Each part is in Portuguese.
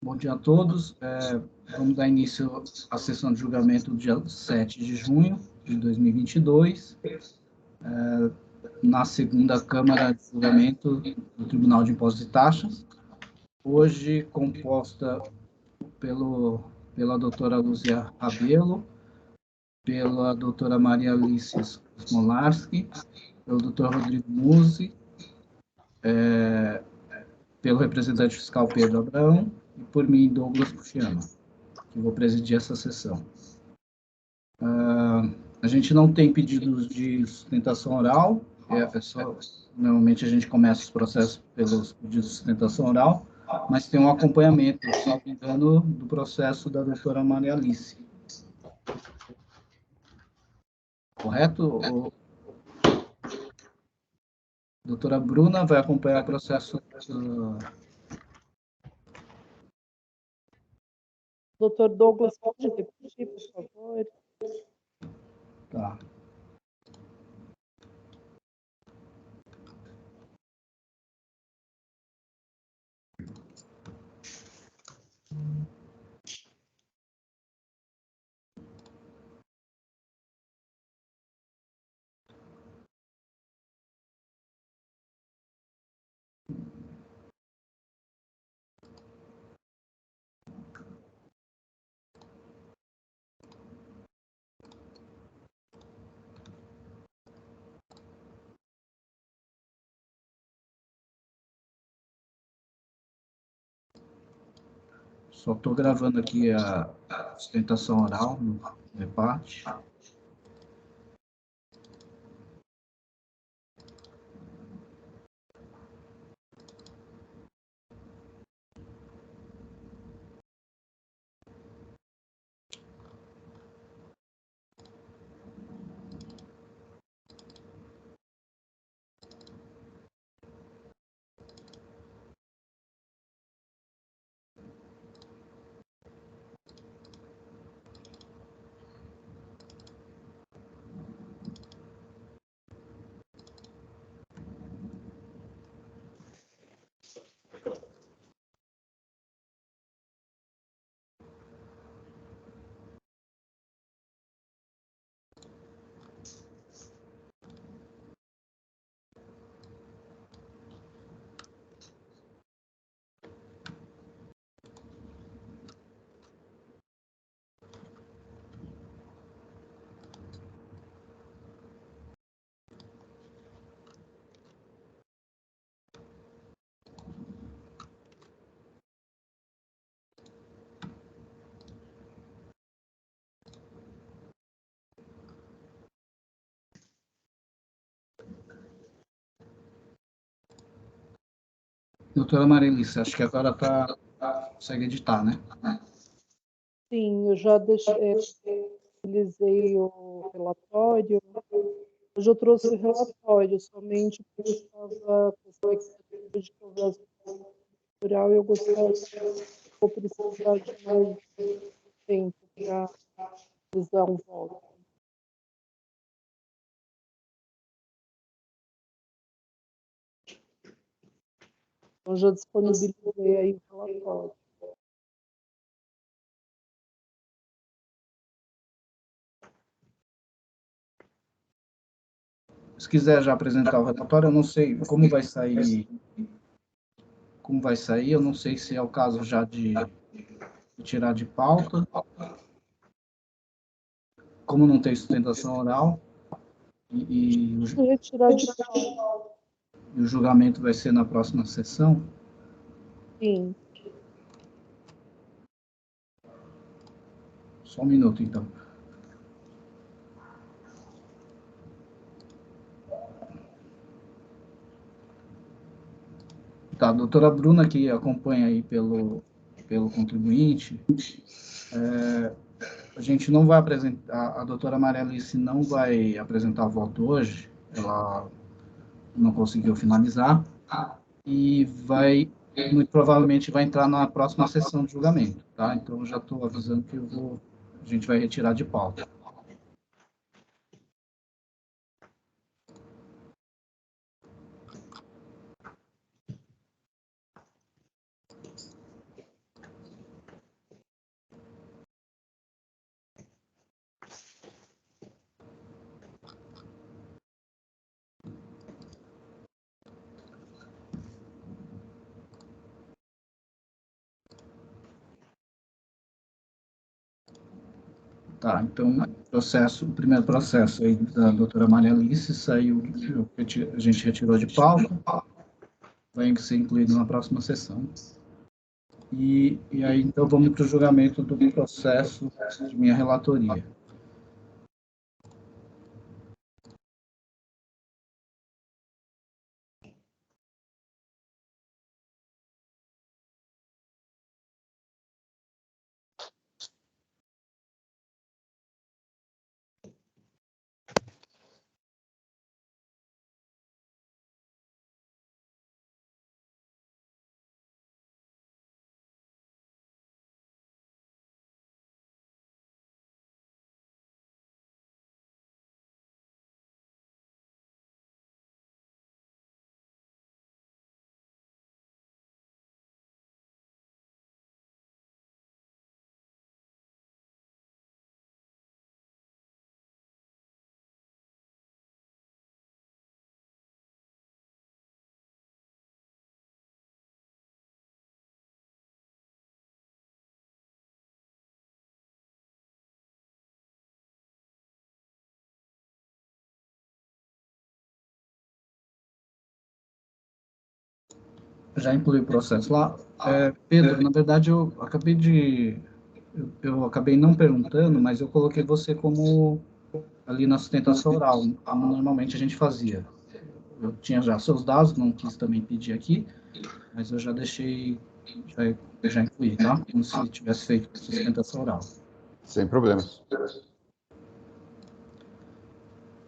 Bom dia a todos. Vamos dar início à sessão de julgamento do dia 7 de junho de 2022, na segunda Câmara de Julgamento do Tribunal de Impostos e Taxas, hoje composta pela doutora Lúcia Rabelo, pela doutora Maria Alice Smolarski, pelo doutor Rodrigo Musi, pelo representante fiscal Pedro Abraão e por mim, Douglas Puxiano, que vou presidir essa sessão. A gente não tem pedidos de sustentação oral, normalmente a gente começa os processos pelos pedidos de sustentação oral, mas tem um acompanhamento, salvo engano, do processo da doutora Maria Alice. Correto? Doutora Bruna vai acompanhar o processo. Doutor Douglas, pode repetir, por favor? Tá. Só estou gravando aqui a sustentação oral no debate. Doutora Maria Alice, acho que agora consegue editar, né? Sim, eu já utilizei o relatório. Hoje eu trouxe o relatório somente porque eu estava com a expectativa de que houvesse plural e eu gostaria de vou precisar de mais tempo para realizar um voto. Então, já disponibilizei aí o relatório. Se quiser já apresentar o relatório, eu não sei como vai sair, eu não sei se é o caso já de tirar de pauta, como não tem sustentação oral, e Retirar de pauta. o julgamento vai ser na próxima sessão. Sim. Só um minuto, então. Tá, a doutora Bruna, que acompanha aí pelo contribuinte, a gente não vai apresentar, a doutora Maria Alice não vai apresentar voto hoje, ela não conseguiu finalizar, e muito provavelmente vai entrar na próxima sessão de julgamento, tá? Então, já estou avisando que a gente vai retirar de pauta. Tá, então, o primeiro processo aí da doutora Maria Alice saiu, a gente retirou de pauta, vai ser incluído na próxima sessão. E aí, então, vamos para o julgamento do processo de minha relatoria. Já incluí o processo lá. Pedro, na verdade, eu acabei não perguntando, mas eu coloquei você como ali na sustentação oral, como normalmente a gente fazia. Eu tinha já seus dados, não quis também pedir aqui, mas eu já deixei, já incluí, tá? Como se tivesse feito sustentação oral. Sem problemas.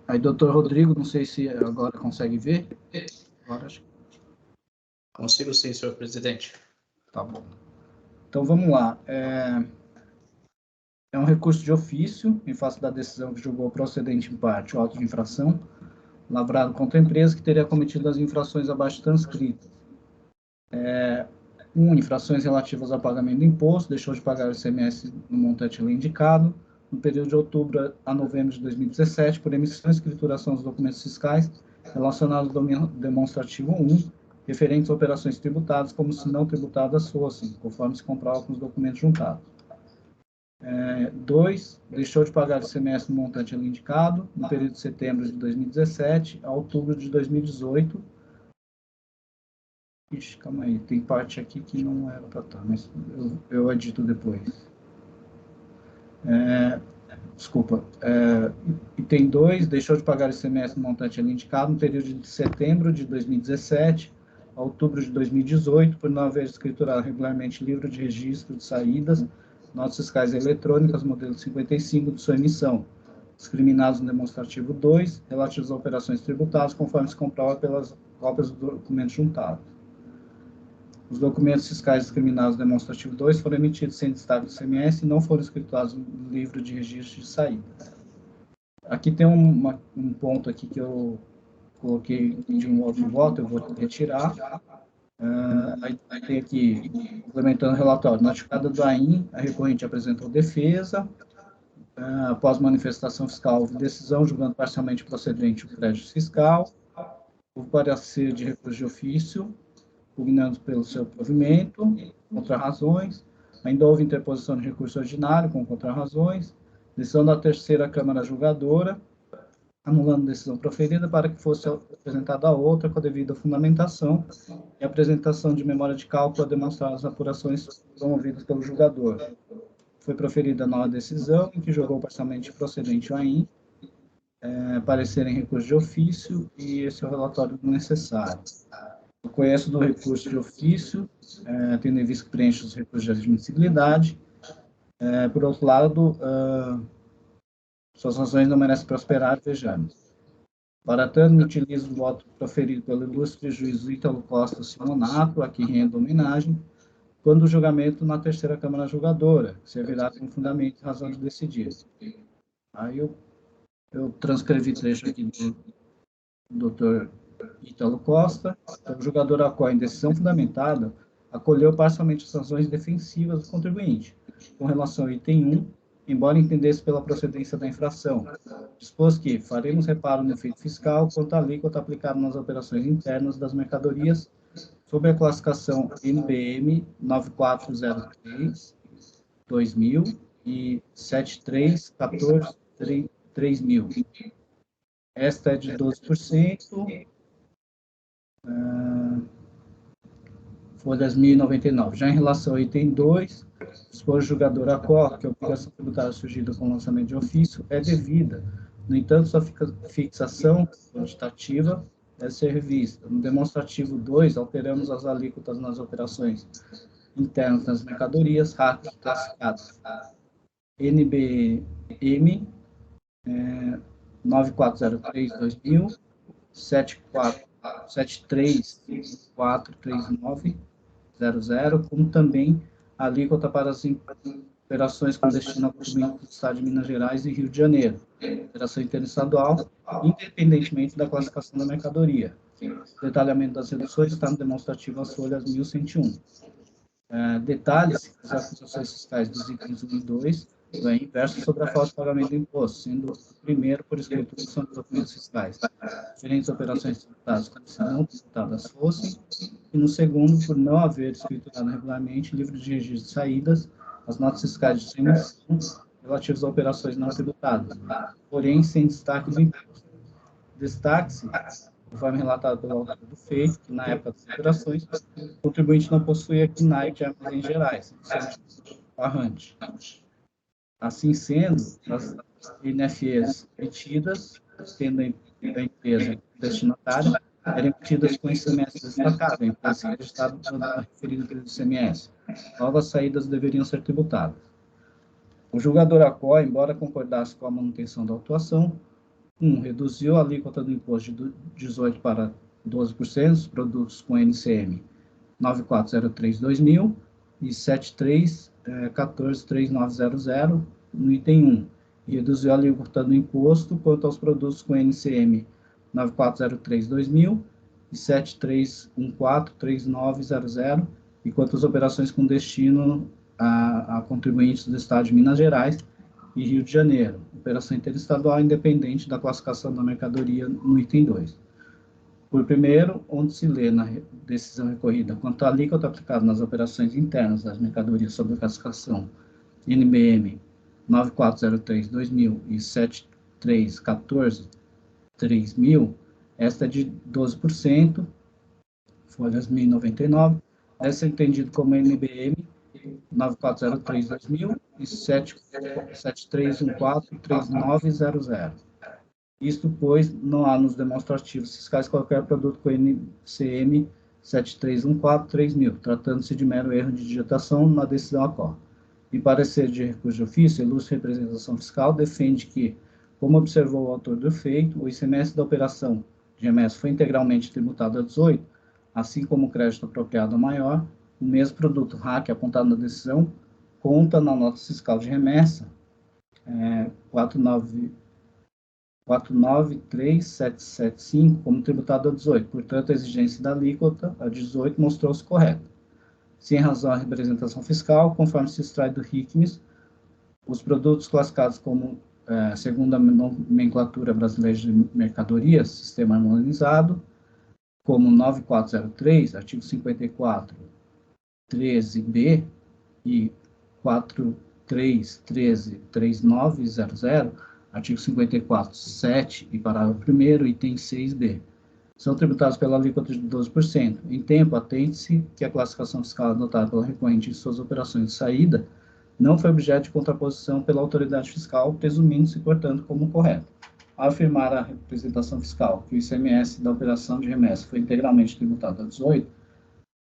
Aí, doutor Rodrigo, não sei se agora consegue ver. Agora acho que... Consigo sim, senhor presidente. Tá bom. Então, vamos lá. É um recurso de ofício, em face da decisão que julgou procedente em parte o auto de infração, lavrado contra a empresa que teria cometido as infrações abaixo transcritas. 1. Infrações relativas ao pagamento do imposto, deixou de pagar o ICMS no montante ali indicado, no período de outubro a novembro de 2017, por emissão e escrituração dos documentos fiscais relacionados ao demonstrativo 1, referentes a operações tributadas como se não tributadas fossem, conforme se comprova com os documentos juntados. 2. Deixou de pagar o ICMS no montante ali indicado, no período de setembro de 2017 a outubro de 2018. Ixi, calma aí, tem parte aqui que não era para estar, mas eu edito depois. Desculpa. Item 2, deixou de pagar o ICMS no montante ali indicado no período de setembro de 2017 a outubro de 2018, por não haver escriturado regularmente livro de registro de saídas, notas fiscais eletrônicas, modelo 55, de sua emissão, discriminados no demonstrativo 2, relativos a operações tributadas, conforme se comprova pelas cópias do documento juntado. Os documentos fiscais discriminados no demonstrativo 2 foram emitidos sem destaque do ICMS e não foram escriturados no livro de registro de saída. Aqui tem um ponto aqui que eu coloquei de um outro voto, eu vou retirar. Aí tem aqui, complementando o relatório, notificada do AIN, a recorrente apresentou defesa, após manifestação fiscal, houve decisão julgando parcialmente procedente o crédito fiscal, houve parecer de recurso de ofício, pugnando pelo seu provimento, contrarrazões, ainda houve interposição de recurso ordinário com contrarrazões, decisão da terceira Câmara Julgadora, anulando decisão proferida para que fosse apresentada a outra com a devida fundamentação e apresentação de memória de cálculo a demonstrar as apurações promovidas pelo julgador. Foi proferida a nova decisão, em que julgou parcialmente procedente o AIN, parecer em recurso de ofício, e esse é o relatório necessário. Eu conheço do recurso de ofício, tendo em vista que preenche os recursos de admissibilidade. Por outro lado, suas razões não merecem prosperar, vejamos. Para tanto, me utilizo o voto proferido pelo ilustre juiz Ítalo Costa Simonato, a quem rendo homenagem, quando o julgamento na terceira Câmara Julgadora, que servirá como fundamento e razão de decidir. Aí eu transcrevi trecho aqui do doutor Ítalo Costa. O julgador acolhe em decisão fundamentada, acolheu parcialmente as razões defensivas do contribuinte, com relação ao item 1, embora entendesse pela procedência da infração, dispôs que faremos reparo no efeito fiscal quanto à alíquota aplicada nas operações internas das mercadorias sob a classificação NBM 9403/2000, e 7314 3.000. Esta é de 12%, folhas 1.099. Já em relação ao item 2, expor julgador a cor, que a obrigação tributária surgida com o lançamento de ofício é devida. No entanto, sua fixação quantitativa deve ser revista. No demonstrativo 2, alteramos as alíquotas nas operações internas das mercadorias, RAC classificadas NBM 9403/2000, 73143900, como também a alíquota para as operações com destino ao cumprimento do Estado de Minas Gerais e Rio de Janeiro, operação interestadual, independentemente da classificação da mercadoria. O detalhamento das reduções está no demonstrativo às folhas 1101. Detalhe-se que as acusações fiscais dos itens 1 e 2 é inverso sobre a falta de pagamento do imposto, sendo o primeiro por escritura dos documentos fiscais, diferentes operações tributadas como se não tributadas fossem, e no segundo, por não haver escriturado regularmente livro de registro de saídas, as notas fiscais de sua emissão relativas a operações não tributadas, porém sem destaque do imposto. Destaque-se, conforme relatado pelo autor do feito, que na época das operações, o contribuinte não possuía KNAI de armazéns gerais, sendo arrante. Assim sendo, as NFEs emitidas, tendo a empresa destinatária, eram emitidas com ICMS destacado, a empresa acreditada na referida pelo ICMS. Logo, as saídas deveriam ser tributadas. O julgador ACO, embora concordasse com a manutenção da autuação, reduziu a alíquota do imposto de 18% para 12%, os produtos com NCM 9403/2000 e 73143900 no item 1, e reduziu a alíquota do imposto quanto aos produtos com NCM 9403/2000 e 73143900, e quanto às operações com destino a contribuintes do Estado de Minas Gerais e Rio de Janeiro, operação interestadual independente da classificação da mercadoria no item 2. Por primeiro, onde se lê na decisão recorrida quanto à alíquota aplicada nas operações internas das mercadorias sob a classificação NBM 9403/2000 e 7314/3000, esta é de 12%, folhas 1.099, deve ser entendido como NBM 9403/2000 e 73143900. Isto, pois, não há nos demonstrativos fiscais qualquer produto com NCM 7314/3000, tratando-se de mero erro de digitação na decisão ACO. Em parecer de recurso de ofício, a ilustre representação fiscal defende que, como observou o autor do feito, o ICMS da operação de remessa foi integralmente tributado a 18, assim como o crédito apropriado a maior. O mesmo produto RAC apontado na decisão conta na nota fiscal de remessa 493775 como tributado a 18. Portanto, a exigência da alíquota a 18 mostrou-se correta. Se em razão à representação fiscal, conforme se extrai do RICMES, os produtos classificados como segundo a nomenclatura brasileira de mercadorias, sistema harmonizado, como 9403, artigo 54, 13B e 43133900, artigo 54, 7 e parágrafo 1º, item 6B, são tributados pela alíquota de 12%. Em tempo, atente-se que a classificação fiscal adotada pela recorrente em suas operações de saída não foi objeto de contraposição pela autoridade fiscal, presumindo-se, portanto, como correta. Ao afirmar a representação fiscal que o ICMS da operação de remessa foi integralmente tributado a 18,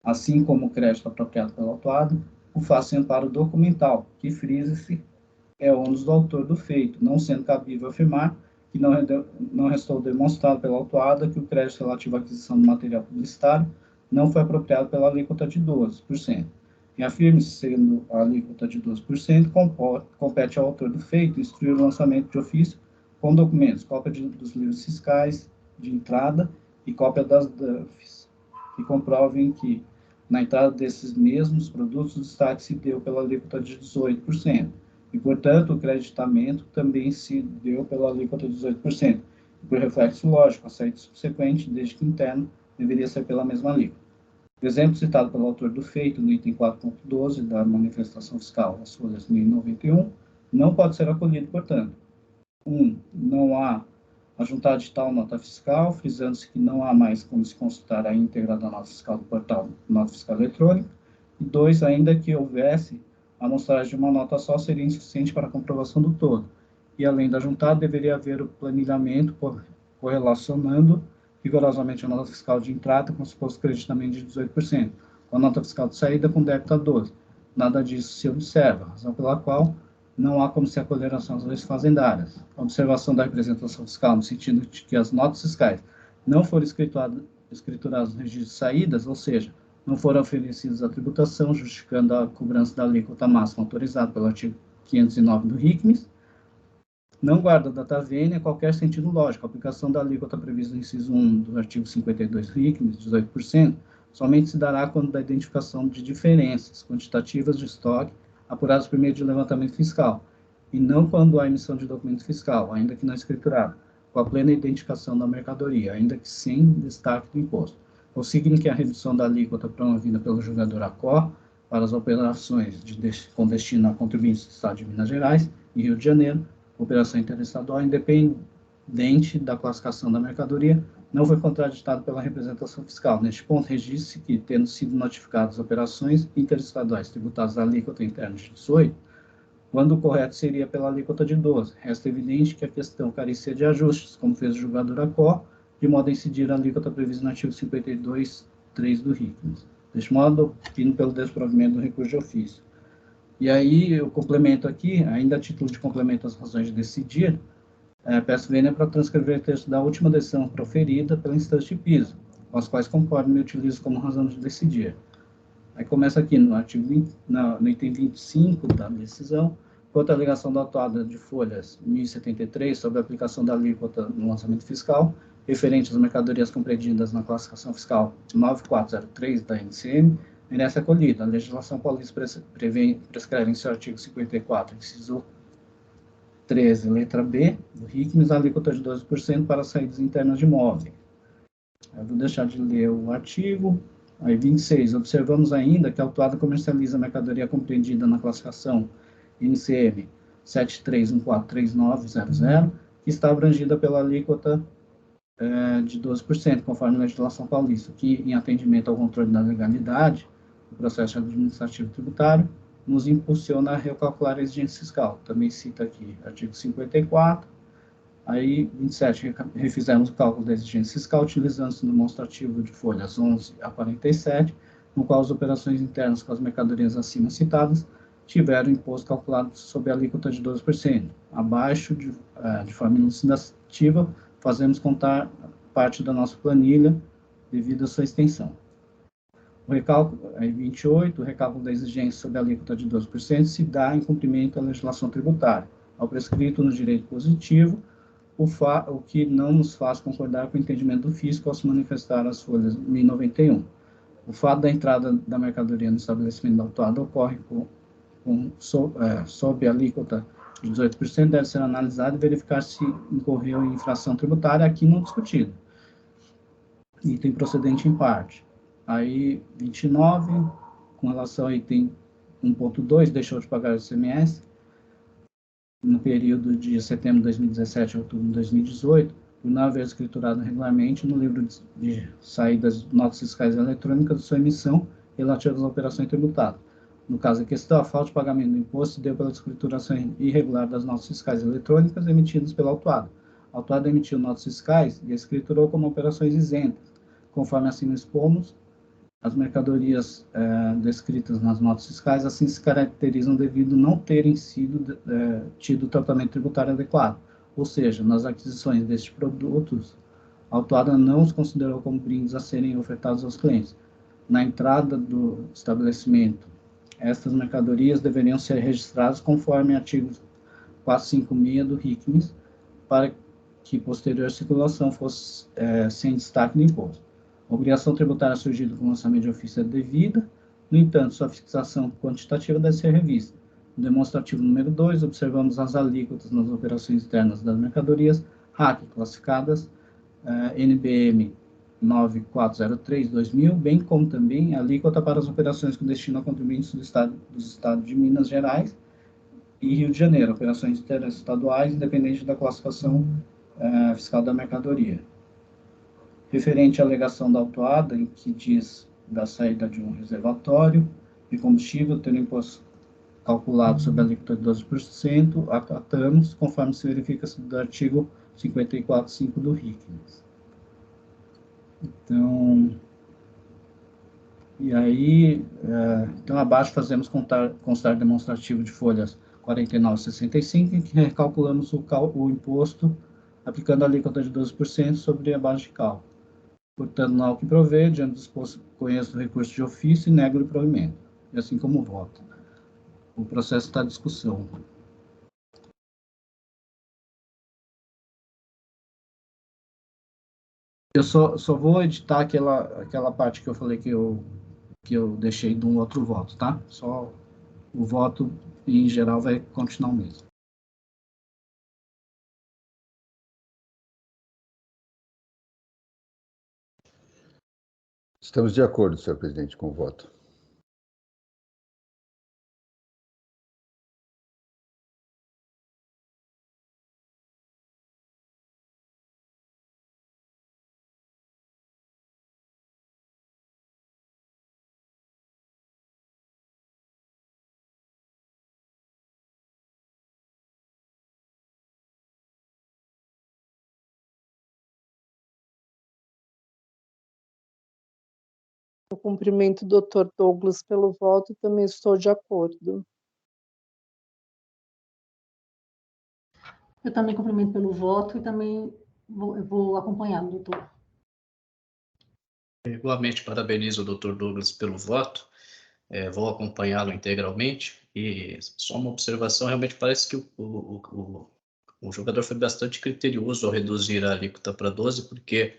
assim como o crédito apropriado pelo autuado, o faz sem amparo documental, que frisa-se é ônus do autor do feito, não sendo cabível afirmar que não restou demonstrado pela autuada que o crédito relativo à aquisição do material publicitário não foi apropriado pela alíquota de 12%. Reafirme-se, sendo a alíquota de 12%, compete ao autor do feito instruir o lançamento de ofício com documentos, cópia dos livros fiscais de entrada e cópia das DUFs, que comprovem que, na entrada desses mesmos produtos, o destaque se deu pela alíquota de 18%, e, portanto, o creditamento também se deu pela alíquota de 18%, e, por reflexo lógico, a saída subsequente, desde que interno, deveria ser pela mesma alíquota. O exemplo citado pelo autor do feito, no item 4.12 da manifestação fiscal, as folhas 1091, não pode ser acolhido, portanto. 1. Não há a juntada de tal nota fiscal, frisando-se que não há mais como se consultar a íntegra da nota fiscal do portal Nota Fiscal Eletrônica. E 2. Ainda que houvesse, a amostragem de uma nota só seria insuficiente para a comprovação do todo. E, além da juntada, deveria haver o planilhamento correlacionando rigorosamente a nota fiscal de entrada com o suposto creditamento de 18%, com a nota fiscal de saída com débito a 12%. Nada disso se observa, razão pela qual não há como se acolher às leis fazendárias. A observação da representação fiscal no sentido de que as notas fiscais não foram escrituradas no registro de saídas, ou seja, não foram oferecidas à tributação, justificando a cobrança da alíquota máxima autorizada pelo artigo 509 do RICMES, não guarda data vênia qualquer sentido lógico. A aplicação da alíquota prevista no inciso 1 do artigo 52 do RICMES, 18%, somente se dará quando da identificação de diferenças quantitativas de estoque apuradas por meio de levantamento fiscal, e não quando há emissão de documento fiscal, ainda que não escriturado, com a plena identificação da mercadoria, ainda que sem destaque do imposto. Consigne que a redução da alíquota promovida pelo julgador ACO para as operações com destino a contribuintes do Estado de Minas Gerais e Rio de Janeiro, operação interestadual independente da classificação da mercadoria, não foi contraditado pela representação fiscal. Neste ponto, registre-se que, tendo sido notificadas operações interestaduais tributadas à alíquota interna de 18%, quando o correto seria pela alíquota de 12%. Resta evidente que a questão carecia de ajustes, como fez o julgador ACO, de modo a incidir a alíquota prevista no artigo 52.3 do RICMES. Deste modo, opino pelo desprovimento do recurso de ofício. E aí, eu complemento aqui, ainda a título de complemento às razões de decidir, peço vênia para transcrever o texto da última decisão proferida pela instância de piso, com as quais concordo e me utilizo como razão de decidir. Aí começa aqui no artigo 20, no item 25 da decisão, quanto à alegação da autuada de folhas 1073 sobre a aplicação da alíquota no lançamento fiscal, referente às mercadorias compreendidas na classificação fiscal 9403 da NCM, merece acolhida. A legislação paulista prescreve em seu artigo 54, inciso 13, letra B, do RICMES, a alíquota de 12% para saídas internas de imóvel. Eu vou deixar de ler o artigo. Aí, 26. Observamos ainda que a autuada comercializa a mercadoria compreendida na classificação NCM 73143900, que está abrangida pela alíquota de 12%, conforme a legislação paulista, que, em atendimento ao controle da legalidade do processo administrativo tributário, nos impulsiona a recalcular a exigência fiscal. Também cita aqui artigo 54. Aí, 27, refizemos o cálculo da exigência fiscal, utilizando-se no demonstrativo de folhas 11 a 47, no qual as operações internas com as mercadorias acima citadas tiveram imposto calculado sob a alíquota de 12%. Abaixo, de forma elucidativa, fazemos contar parte da nossa planilha devido à sua extensão. O recálculo, 28, o recálculo da exigência sobre a alíquota de 12% se dá em cumprimento à legislação tributária, ao prescrito no direito positivo, o que não nos faz concordar com o entendimento do fisco ao se manifestar as folhas 1091. O fato da entrada da mercadoria no estabelecimento da autuada ocorre sob a alíquota de 18%, deve ser analisado e verificar se incorreu em infração tributária, aqui não discutido. Item procedente em parte. Aí, 29, com relação ao item 1.2, deixou de pagar o ICMS no período de setembro de 2017 a outubro de 2018, por não haver escriturado regularmente no livro de saídas de notas fiscais eletrônicas de sua emissão relativas às operações tributadas. No caso em questão, a falta de pagamento do imposto se deu pela escrituração irregular das notas fiscais eletrônicas emitidas pela autuada. A autuada emitiu notas fiscais e escriturou como operações isentas. Conforme assim expomos, as mercadorias descritas nas notas fiscais assim se caracterizam devido não terem tido tratamento tributário adequado. Ou seja, nas aquisições destes produtos, a autuada não os considerou como brindes a serem ofertados aos clientes. Na entrada do estabelecimento, estas mercadorias deveriam ser registradas conforme artigo 456 do RICMES, para que posterior circulação fosse sem destaque do imposto. A obrigação tributária surgida com o lançamento de ofício é devida, no entanto, sua fixação quantitativa deve ser revista. No demonstrativo número 2, observamos as alíquotas nas operações externas das mercadorias RAC classificadas NBM 9403-2000, bem como também a alíquota para as operações com destino a contribuintes do Estado de Minas Gerais e Rio de Janeiro, operações interestaduais, independente da classificação fiscal da mercadoria. Referente à alegação da autuada, em que diz da saída de um reservatório de combustível, tendo imposto calculado sobre a alíquota de 12%, acatamos, conforme se verifica do artigo 54.5 do RICNES. Então, e aí, então abaixo fazemos constar demonstrativo de folhas 49,65, em que recalculamos o imposto aplicando a alíquota de 12% sobre a base de cálculo. Portanto, não há o que prover, diante do exposto, conheço o recurso de ofício e nego o provimento, e assim como voto. O processo está em discussão. Eu só vou editar aquela parte que eu falei que eu deixei de um outro voto, tá? Só o voto, em geral, vai continuar o mesmo. Estamos de acordo, senhor presidente, com o voto. Eu cumprimento o Dr. Douglas pelo voto e também estou de acordo. Eu também cumprimento pelo voto e também vou acompanhar, doutor. Igualmente, parabenizo o Dr. Douglas pelo voto. Vou acompanhá-lo integralmente. E só uma observação, realmente parece que o jogador foi bastante criterioso ao reduzir a alíquota para 12%, porque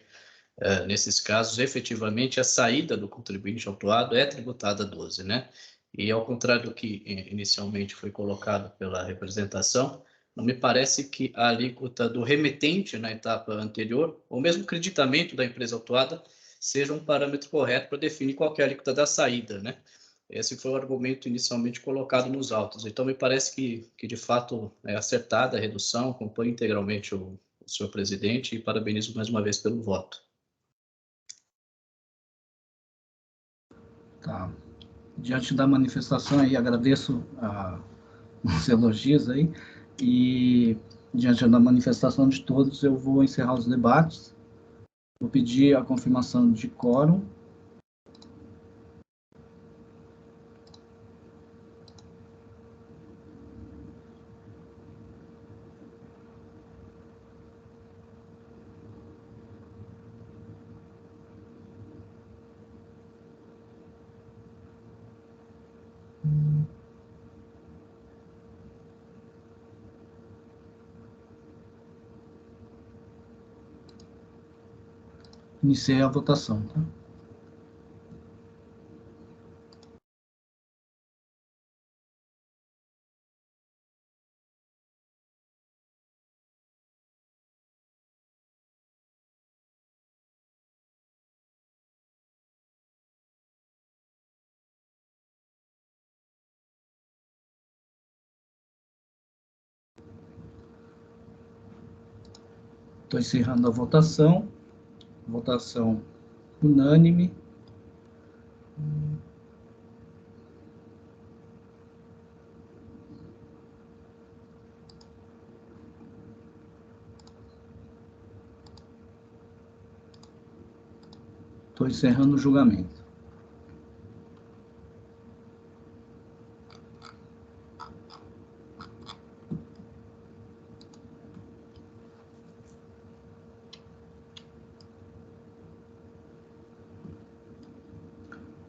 nesses casos, efetivamente, a saída do contribuinte autuado é tributada a 12%, né? E ao contrário do que inicialmente foi colocado pela representação, não me parece que a alíquota do remetente na etapa anterior, ou mesmo o creditamento da empresa autuada, seja um parâmetro correto para definir qual é a alíquota da saída, né? Esse foi o argumento inicialmente colocado nos autos. Então, me parece que de fato, é acertada a redução, acompanho integralmente o senhor presidente e parabenizo mais uma vez pelo voto. Tá. Diante da manifestação aí, agradeço os elogios aí, e diante da manifestação de todos, eu vou encerrar os debates. Vou pedir a confirmação de quórum. Iniciei a votação, tá? Estou encerrando a votação. Votação unânime. Estou encerrando o julgamento.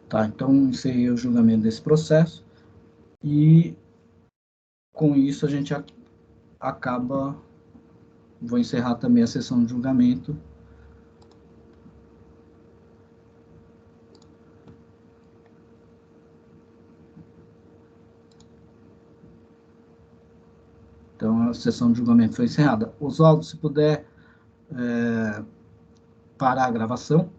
Tá, então encerrei o julgamento desse processo e com isso a gente acaba, vou encerrar também a sessão de julgamento. Então a sessão de julgamento foi encerrada. Oswaldo, se puder parar a gravação.